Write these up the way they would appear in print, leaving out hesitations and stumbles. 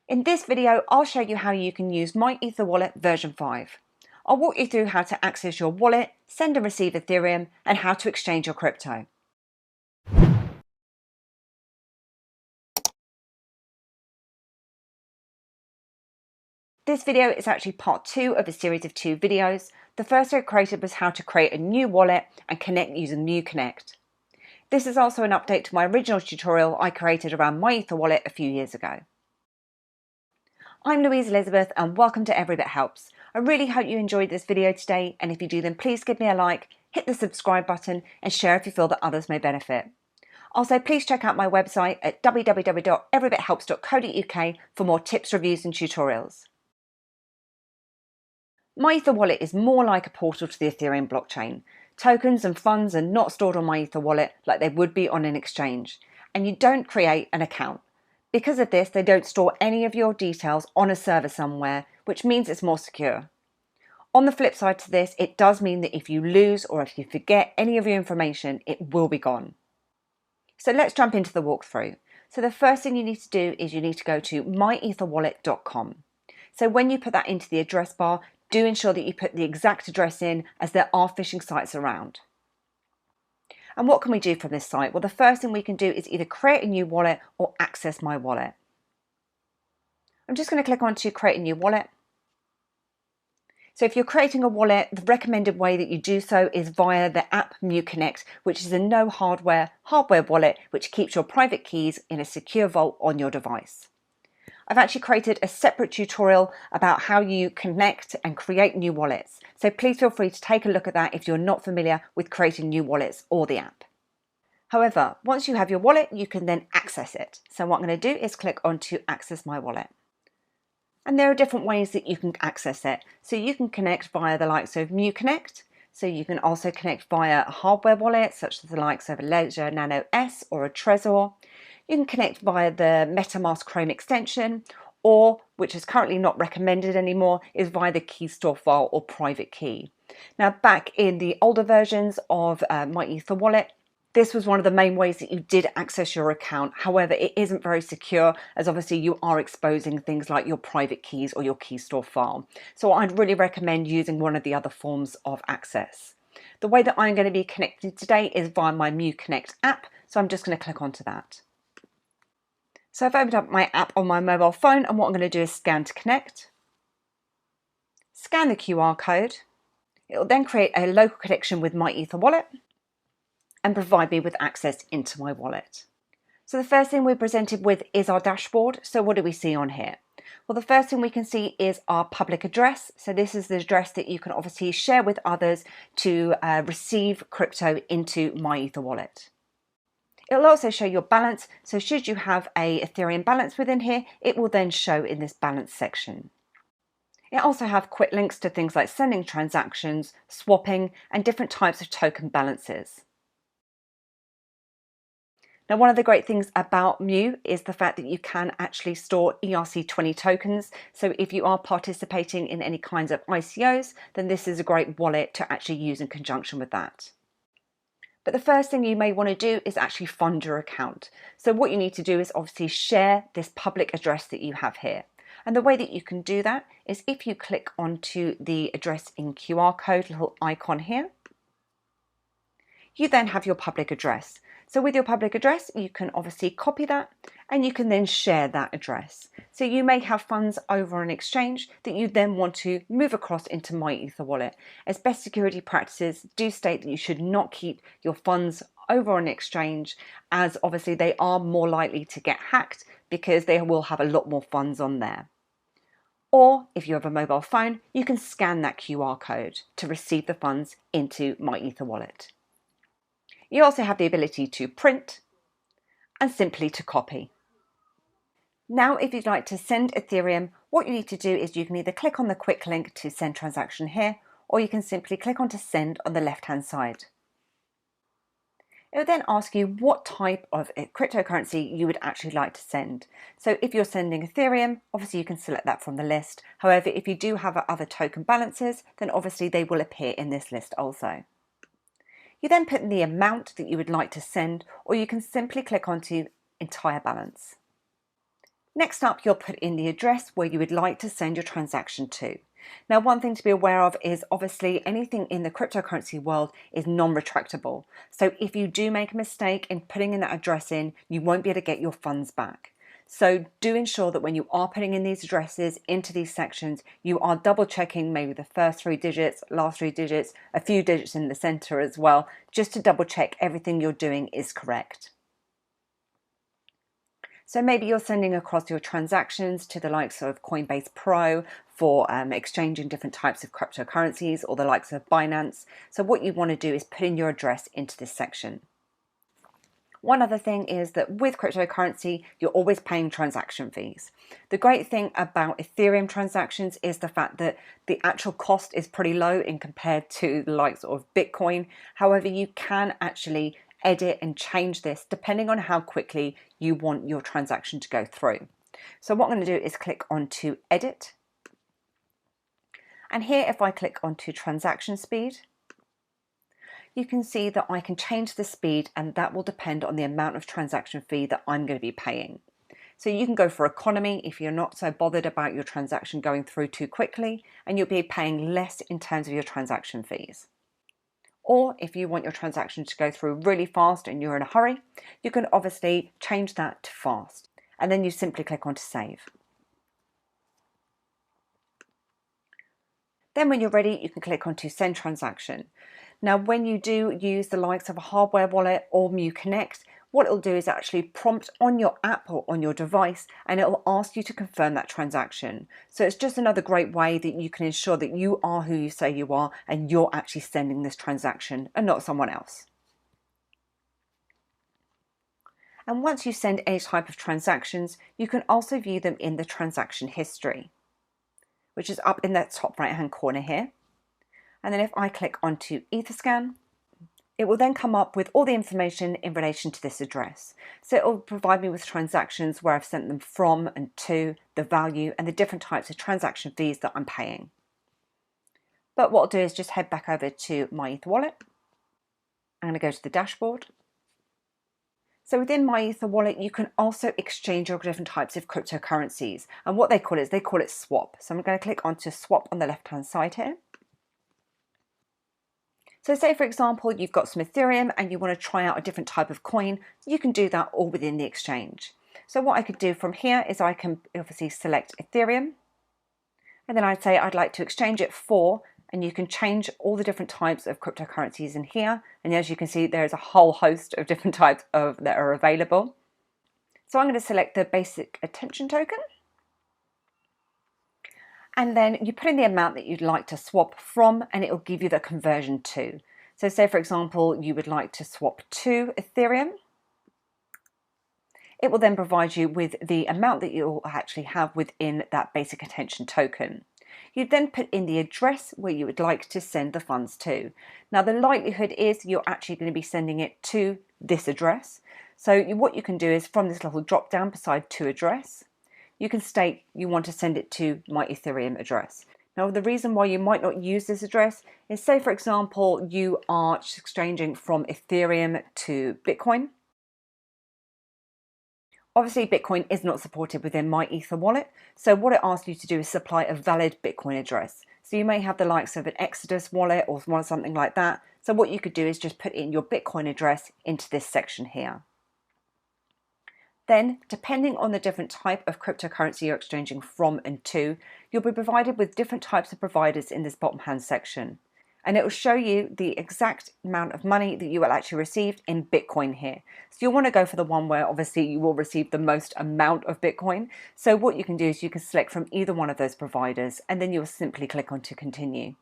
In this video, I'll show you how you can use MyEtherWallet version 5. I'll walk you through how to access your wallet, send and receive Ethereum, and how to exchange your crypto. This video is actually part 2 of a series of 2 videos. The first I created was how to create a new wallet and connect using MEW Connect. This is also an update to my original tutorial I created around MyEtherWallet a few years ago. I'm Louise Elizabeth and welcome to Every Bit Helps. I really hope you enjoyed this video today, and if you do then please give me a like, hit the subscribe button and share if you feel that others may benefit. Also please check out my website at www.everybithelps.co.uk for more tips, reviews and tutorials. MyEtherWallet is more like a portal to the Ethereum blockchain. Tokens and funds are not stored on MyEtherWallet like they would be on an exchange, and you don't create an account. Because of this, they don't store any of your details on a server somewhere, which means it's more secure. On the flip side to this, it does mean that if you lose or if you forget any of your information, it will be gone. So let's jump into the walkthrough. So the first thing you need to do is you need to go to myetherwallet.com. So when you put that into the address bar, do ensure that you put the exact address in, as there are phishing sites around. And what can we do from this site? Well, the first thing we can do is either create a new wallet or access my wallet. I'm just going to click on to create a new wallet. So if you're creating a wallet, the recommended way that you do so is via the app MEW Connect, which is a no hardware wallet which keeps your private keys in a secure vault on your device. I've actually created a separate tutorial about how you connect and create new wallets. So please feel free to take a look at that if you're not familiar with creating new wallets or the app. However, once you have your wallet, you can then access it. So what I'm going to do is click on to access my wallet. And there are different ways that you can access it. So you can connect via the likes of MEW Connect. So you can also connect via a hardware wallet, such as the likes of a Ledger Nano S or a Trezor. You can connect via the MetaMask Chrome extension, or, which is currently not recommended anymore, is via the key store file or private key. Now, back in the older versions of MyEtherWallet, this was one of the main ways that you did access your account. However, it isn't very secure, as obviously you are exposing things like your private keys or your key store file. So I'd really recommend using one of the other forms of access. The way that I'm going to be connected today is via my MEW Connect app, so I'm just going to click onto that. So I've opened up my app on my mobile phone, and what I'm going to do is scan to connect. Scan the QR code. It will then create a local connection with MyEtherWallet and provide me with access into my wallet. So the first thing we're presented with is our dashboard. So what do we see on here? Well, the first thing we can see is our public address. So this is the address that you can obviously share with others to receive crypto into MyEtherWallet. It'll also show your balance, so should you have a Ethereum balance within here, it will then show in this balance section. It also has quick links to things like sending transactions, swapping, and different types of token balances. Now, one of the great things about MEW is the fact that you can actually store ERC20 tokens. So if you are participating in any kinds of ICOs, then this is a great wallet to actually use in conjunction with that. But the first thing you may want to do is actually fund your account. So what you need to do is obviously share this public address that you have here. And the way that you can do that is if you click onto the address in QR code, little icon here, you then have your public address. So with your public address, you can obviously copy that and you can then share that address. So you may have funds over an exchange that you then want to move across into MyEtherWallet. As best security practices do state that you should not keep your funds over an exchange, as obviously they are more likely to get hacked because they will have a lot more funds on there. Or if you have a mobile phone, you can scan that QR code to receive the funds into MyEtherWallet. You also have the ability to print and simply to copy. Now, if you'd like to send Ethereum, what you need to do is you can either click on the quick link to send transaction here, or you can simply click on to send on the left-hand side. It will then ask you what type of cryptocurrency you would actually like to send. So if you're sending Ethereum, obviously you can select that from the list. However, if you do have other token balances, then obviously they will appear in this list also. You then put in the amount that you would like to send, or you can simply click onto entire balance. Next up, you'll put in the address where you would like to send your transaction to. Now, one thing to be aware of is obviously anything in the cryptocurrency world is non-retractable. So if you do make a mistake in putting in that address in, you won't be able to get your funds back. So do ensure that when you are putting in these addresses into these sections, you are double checking maybe the first 3 digits, last 3 digits, a few digits in the center as well, just to double check everything you're doing is correct. So maybe you're sending across your transactions to the likes of Coinbase Pro for exchanging different types of cryptocurrencies, or the likes of Binance. So what you want to do is put in your address into this section. One other thing is that with cryptocurrency, you're always paying transaction fees. The great thing about Ethereum transactions is the fact that the actual cost is pretty low in compared to the likes of Bitcoin. However, you can actually edit and change this depending on how quickly you want your transaction to go through. So what I'm going to do is click onto Edit. And here, if I click onto Transaction Speed, you can see that I can change the speed, and that will depend on the amount of transaction fee that I'm going to be paying. So you can go for economy if you're not so bothered about your transaction going through too quickly, and you'll be paying less in terms of your transaction fees. Or if you want your transaction to go through really fast and you're in a hurry, you can obviously change that to fast. And then you simply click on to save. Then when you're ready, you can click on to send transaction. Now, when you do use the likes of a hardware wallet or MEW Connect, what it'll do is actually prompt on your app or on your device, and it'll ask you to confirm that transaction. So it's just another great way that you can ensure that you are who you say you are and you're actually sending this transaction and not someone else. And once you send any type of transactions, you can also view them in the transaction history, which is up in that top right hand corner here. And then if I click onto Etherscan, it will then come up with all the information in relation to this address. So it will provide me with transactions where I've sent them from and to, the value, and the different types of transaction fees that I'm paying. But what I'll do is just head back over to MyEtherWallet. I'm going to go to the dashboard. So within MyEtherWallet, you can also exchange your different types of cryptocurrencies. And what they call it swap. So I'm going to click onto swap on the left-hand side here. So say, for example, you've got some Ethereum and you want to try out a different type of coin, you can do that all within the exchange. So what I could do from here is I can obviously select Ethereum, and then I'd say I'd like to exchange it for, and you can change all the different types of cryptocurrencies in here. And as you can see, there's a whole host of different types that are available. So I'm going to select the basic attention token. And then you put in the amount that you'd like to swap from, and it will give you the conversion to. So say, for example, you would like to swap to Ethereum. It will then provide you with the amount that you'll actually have within that basic attention token. You then put in the address where you would like to send the funds to. Now, the likelihood is you're actually going to be sending it to this address. So what you can do is, from this little drop down beside to address, you can state you want to send it to my Ethereum address. Now, the reason why you might not use this address is, say, for example, you are exchanging from Ethereum to Bitcoin. Obviously, Bitcoin is not supported within MyEtherWallet, so what it asks you to do is supply a valid Bitcoin address. So you may have the likes of an Exodus wallet or something like that. So what you could do is just put in your Bitcoin address into this section here. Then, depending on the different type of cryptocurrency you're exchanging from and to, you'll be provided with different types of providers in this bottom hand section. And it will show you the exact amount of money that you will actually receive in Bitcoin here. So you'll want to go for the one where obviously you will receive the most amount of Bitcoin. So what you can do is you can select from either one of those providers, and then you'll simply click on to continue.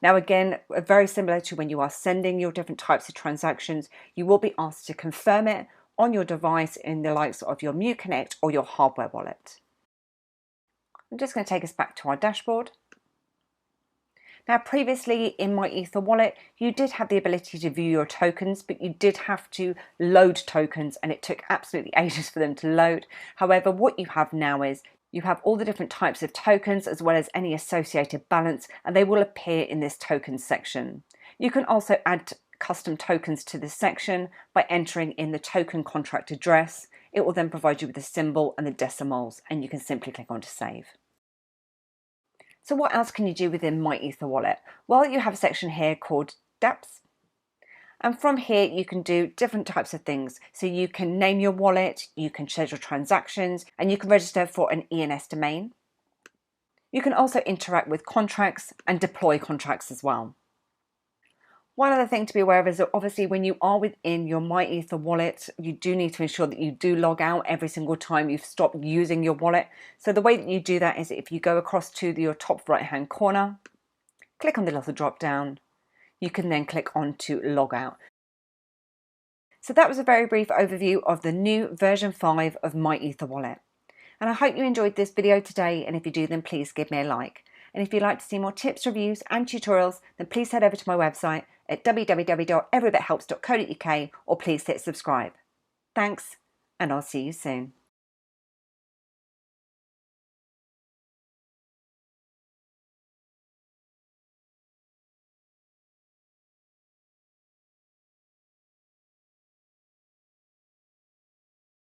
Now again, very similar to when you are sending your different types of transactions, you will be asked to confirm it on your device in the likes of your MEW Connect or your hardware wallet. I'm just going to take us back to our dashboard. Now, previously in MyEtherWallet, you did have the ability to view your tokens, but you did have to load tokens, and it took absolutely ages for them to load. However, what you have now is you have all the different types of tokens as well as any associated balance, and they will appear in this tokens section. You can also add custom tokens to this section by entering in the token contract address. It will then provide you with the symbol and the decimals, and you can simply click on to save. So what else can you do within MyEtherWallet? Well, you have a section here called dApps. And from here, you can do different types of things. So you can name your wallet, you can schedule transactions, and you can register for an ENS domain. You can also interact with contracts and deploy contracts as well. One other thing to be aware of is that obviously when you are within your MyEtherWallet, you do need to ensure that you do log out every single time you've stopped using your wallet. So the way that you do that is if you go across to your top right hand corner, click on the little drop down, you can then click on to log out. So that was a very brief overview of the new version 5 of MyEtherWallet. And I hope you enjoyed this video today, and if you do, then please give me a like. And if you'd like to see more tips, reviews and tutorials, then please head over to my website at www.everybithelps.co.uk or please hit subscribe. Thanks, and I'll see you soon.